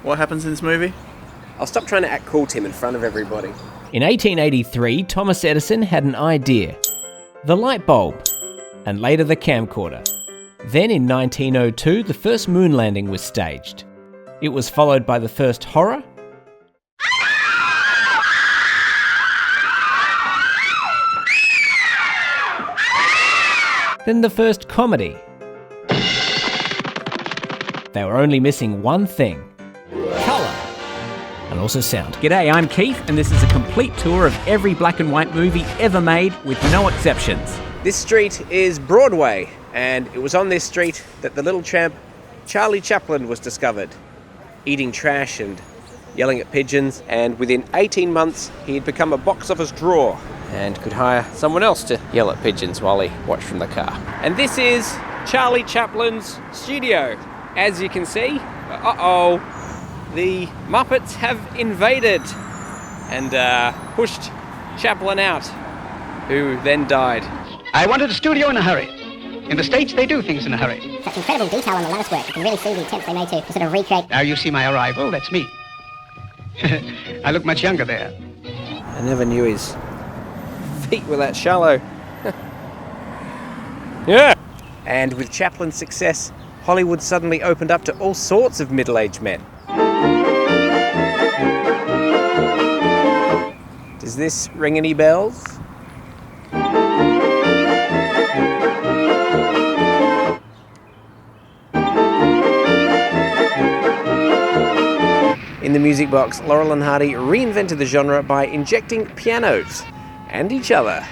What happens in this movie? I'll stop trying to act cool, Tim, in front of everybody. In 1883, Thomas Edison had an idea. The light bulb, and later the camcorder. Then in 1902, the first moon landing was staged. It was followed by the first horror, then the first comedy. They were only missing one thing: colour, and also sound. G'day, I'm Keith, and this is a complete tour of every black and white movie ever made, with no exceptions. This street is Broadway, and it was on this street that the little tramp Charlie Chaplin was discovered, eating trash and yelling at pigeons, and within 18 months he had become a box office draw and could hire someone else to yell at pigeons while he watched from the car. And this is Charlie Chaplin's studio. As you can see, the Muppets have invaded and pushed Chaplin out, who then died. I wanted a studio in a hurry. In the States, they do things in a hurry. Such incredible detail in the lattice work. You can really see the attempts they made to sort of recreate. Now you see my arrival, that's me. I look much younger there. I never knew his feet were that shallow. Yeah. And with Chaplin's success, Hollywood suddenly opened up to all sorts of middle-aged men. Does this ring any bells? In the music box, Laurel and Hardy reinvented the genre by injecting pianos and each other.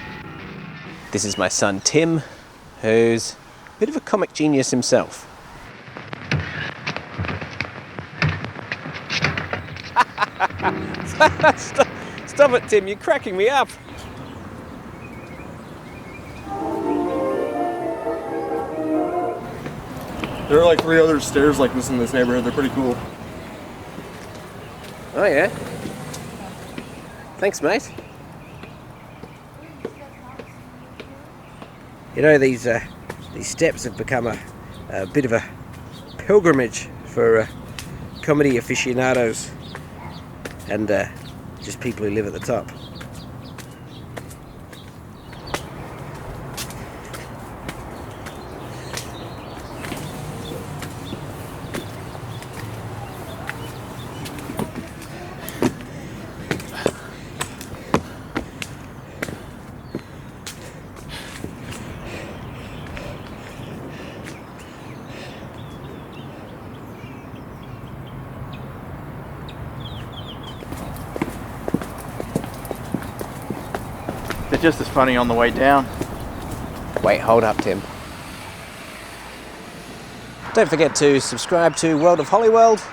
This is my son Tim, who's a bit of a comic genius himself. Stop it, Tim, you're cracking me up. There are like 3 other stairs like this in this neighborhood. They're pretty cool. Oh yeah? Thanks, mate. You know, these steps have become a bit of a pilgrimage for comedy aficionados and just people who live at the top. It's just as funny on the way down. Wait, hold up, Tim. Don't forget to subscribe to World of Hollyworld.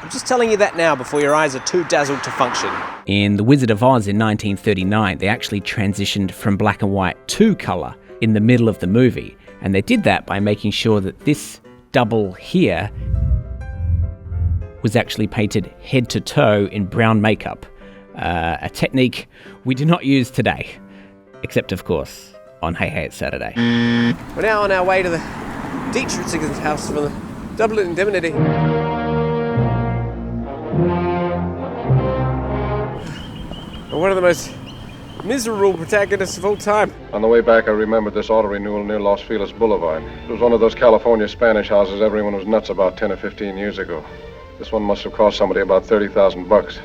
I'm just telling you that now before your eyes are too dazzled to function. In The Wizard of Oz in 1939, they actually transitioned from black and white to colour in the middle of the movie. And they did that by making sure that this double here was actually painted head to toe in brown makeup. A technique we do not use today. Except, of course, on Hey Hey It's Saturday. We're now on our way to the Dietrich's house for the Dublin Indemnity. One of the most miserable protagonists of all time. On the way back, I remembered this auto renewal near Los Feliz Boulevard. It was one of those California Spanish houses everyone was nuts about 10 or 15 years ago. This one must have cost somebody about $30,000.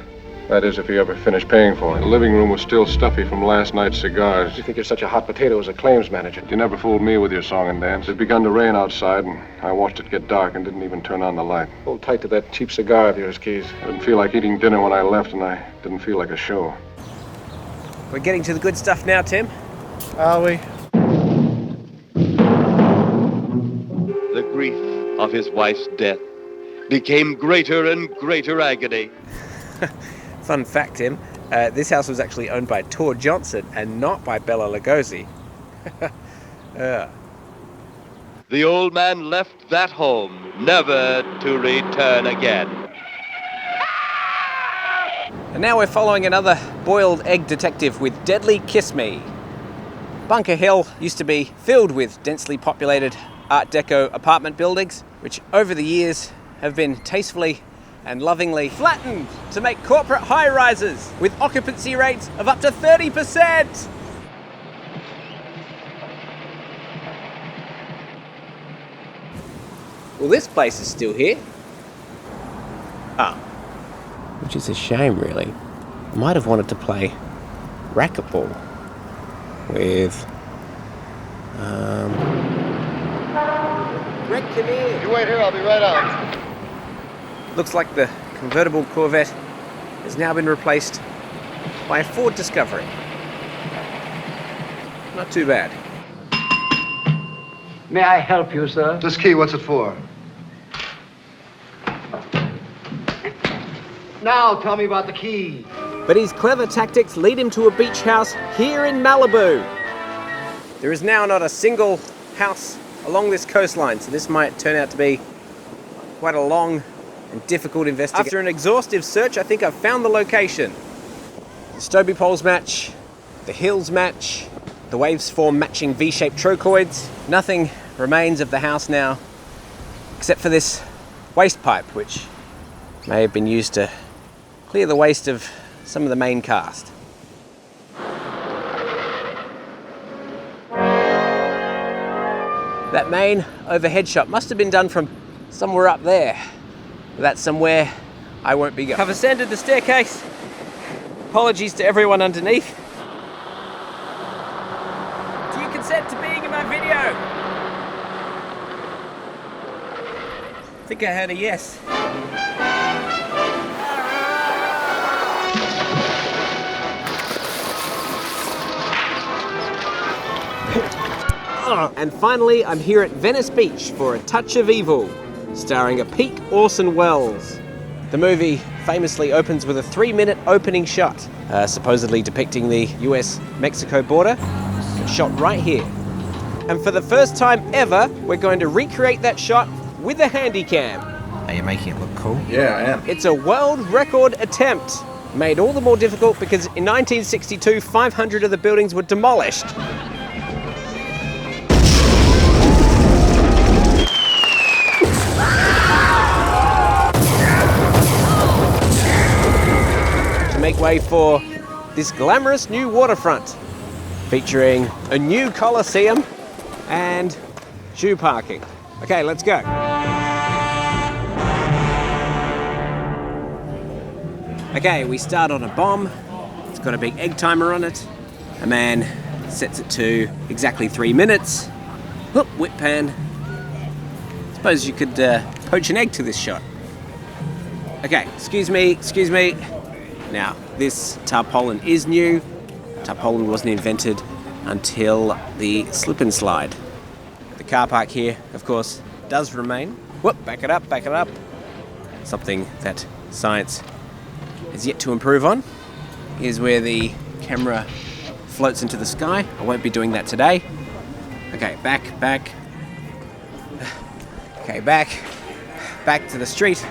That is, if he ever finished paying for it. The living room was still stuffy from last night's cigars. You think you're such a hot potato as a claims manager? You never fooled me with your song and dance. It had begun to rain outside, and I watched it get dark and didn't even turn on the light. Hold tight to that cheap cigar of yours, Keys. I didn't feel like eating dinner when I left, and I didn't feel like a show. We're getting to the good stuff now, Tim. Are we? The grief of his wife's death became greater and greater agony. Fun fact, Tim, this house was actually owned by Tor Johnson and not by Bela Lugosi. The old man left that home, never to return again. And now we're following another boiled egg detective with Deadly Kiss Me. Bunker Hill used to be filled with densely populated Art Deco apartment buildings, which over the years have been tastefully and lovingly flattened to make corporate high-rises with occupancy rates of up to 30%. Well, this place is still here. Ah, which is a shame, really. I might have wanted to play racquetball with... Rick, come here. You wait here, I'll be right out. Looks like the convertible Corvette has now been replaced by a Ford Discovery. Not too bad. May I help you, sir? This key, what's it for? Now tell me about the key. But his clever tactics lead him to a beach house here in Malibu. There is now not a single house along this coastline, so this might turn out to be quite a long and difficult investigation. After an exhaustive search, I think I've found the location. The Stobie poles match, the hills match, the waves form matching V-shaped trochoids. Nothing remains of the house now, except for this waste pipe, which may have been used to clear the waste of some of the main cast. That main overhead shot must have been done from somewhere up there. That's somewhere I won't be going. I've ascended the staircase. Apologies to everyone underneath. Do you consent to being in my video? I think I heard a yes. And finally, I'm here at Venice Beach for A Touch of Evil, starring a peak Orson Welles. The movie famously opens with a 3-minute opening shot, supposedly depicting the US-Mexico border, shot right here. And for the first time ever, we're going to recreate that shot with a handycam. Are you making it look cool? Yeah, I am. It's a world record attempt, made all the more difficult because in 1962, 500 of the buildings were demolished. Make way for this glamorous new waterfront featuring a new Coliseum and shoe parking. Okay, let's go. Okay, we start on a bomb. It's got a big egg timer on it. A man sets it to exactly 3 minutes. Whoop, whip pan. Suppose you could poach an egg to this shot. Okay, excuse me. Now, this tarpaulin is new. Tarpaulin wasn't invented until the slip and slide. The car park here, of course, does remain. Whoop, back it up. Something that science has yet to improve on. Here's where the camera floats into the sky. I won't be doing that today. Okay, back. Okay, back to the street.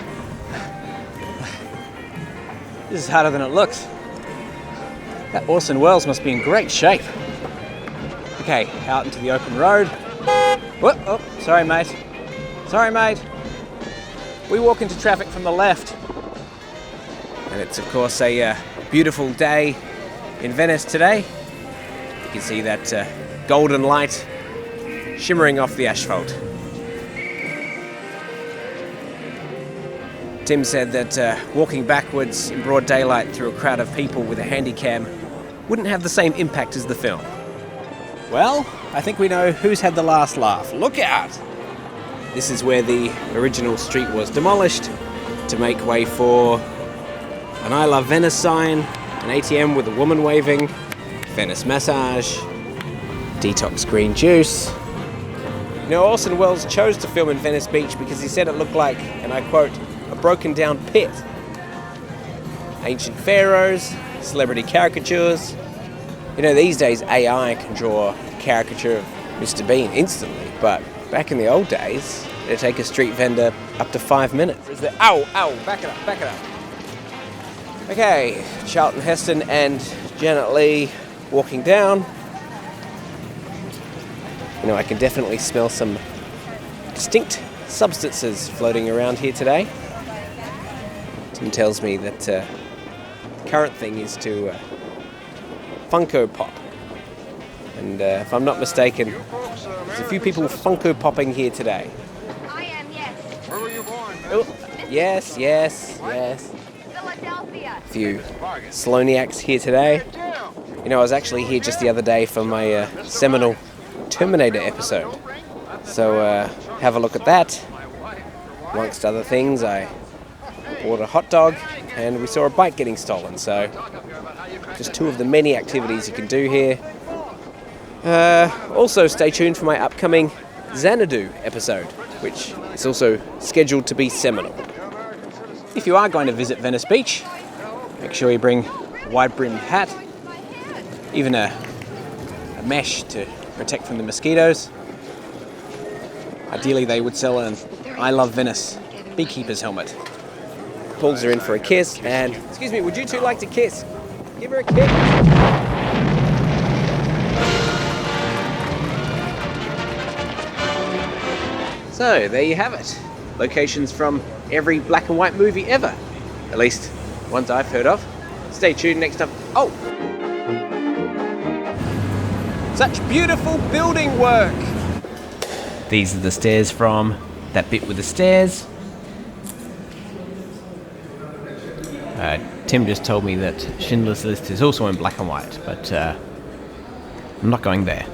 This is harder than it looks. That Orson Welles must be in great shape. Okay, out into the open road. Whoop, oh, sorry mate. We walk into traffic from the left. And it's of course a beautiful day in Venice today. You can see that golden light shimmering off the asphalt. Tim said that walking backwards in broad daylight through a crowd of people with a handycam wouldn't have the same impact as the film. Well, I think we know who's had the last laugh. Look out! This is where the original street was demolished to make way for an I Love Venice sign, an ATM with a woman waving, Venice massage, detox green juice. You know, Orson Welles chose to film in Venice Beach because he said it looked like, and I quote, a broken down pit. Ancient pharaohs, celebrity caricatures. You know, these days AI can draw a caricature of Mr. Bean instantly, but back in the old days, it'd take a street vendor up to 5 minutes. Ow, back it up. Okay, Charlton Heston and Janet Leigh walking down. You know, I can definitely smell some distinct substances floating around here today. Tim tells me that current thing is to Funko Pop. And if I'm not mistaken, there's a few people Funko Popping here today. I am, yes. Where were you born? Oh, yes. Philadelphia. A few Sloaniacs here today. You know, I was actually here just the other day for my seminal Terminator episode. So have a look at that. Amongst other things, I bought a hot dog and we saw a bike getting stolen. So just two of the many activities you can do here. Also stay tuned for my upcoming Xanadu episode, which is also scheduled to be seminal. If you are going to visit Venice Beach, make sure you bring a wide-brimmed hat, even a mesh to protect from the mosquitoes. Ideally, they would sell an I Love Venice beekeeper's helmet. Pulls are in for a kiss, and excuse me, would you two like to kiss? Give her a kiss. So there you have it. Locations from every black and white movie ever. At least ones I've heard of. Stay tuned next time. Oh! Such beautiful building work! These are the stairs from that bit with the stairs. Tim just told me that Schindler's List is also in black and white, but I'm not going there.